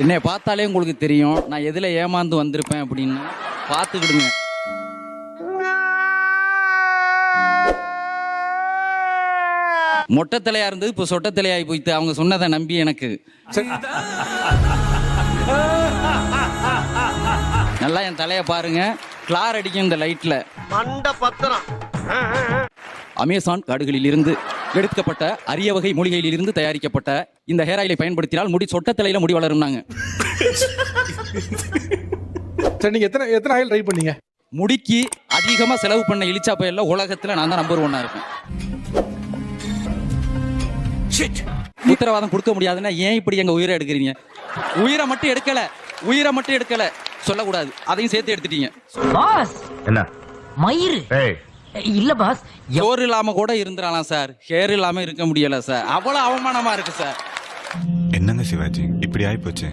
என்னை பார்த்தாலே உங்களுக்கு தெரியும் நான் எதில் ஏமாந்து வந்திருப்பேன் அப்படின்னு பார்த்துக்கிடுங்க. மொட்டை தலையா இருந்தது இப்போ சொட்ட தலையாகி போயிட்டு அவங்க சொன்னதை நம்பி எனக்கு. நல்லா என் தலையை பாருங்க, கிளார் அடிக்கும் இந்த லைட்ல. அமேசான் காடுகளில் இருந்து எடுக்கப்பட்ட அரிய வகை மூலிகையில் இருந்து தயாரிக்கப்பட்ட இந்த ஹேர் ஆயிலை பயன்படுத்தினால் முடி சொட்ட தலையில முடி வளரும்னாங்க. சரி, நீங்க எத்தனை ஆயில் ட்ரை பண்ணீங்க? முடிக்கு அதிகமா செலவு பண்ண இலிச்சா பயல்ல உலகத்துல நான் தான் நம்பர் 1 இருக்கேன். உத்தரவாதம் கொடுக்க முடியாதுன்னா ஏன் இப்படி எங்க உயிரை எடுக்கிறீங்க? உயிரை மட்டும் எடுக்கல சொல்லக்கூடாது, அதையும் சேர்த்து எடுத்துட்டீங்க. பாஸ் என்ன மயிறு இல்ல பாஸ், ஹேர் இல்லாம கூட இருந்துடலாம் சார், ஹேர் இல்லாம இருக்க முடியல சார். அவ்வளவு அவமானமா இருக்கு சார். என்னங்க சிவாஜி இப்படி ஆயிப்போச்சு?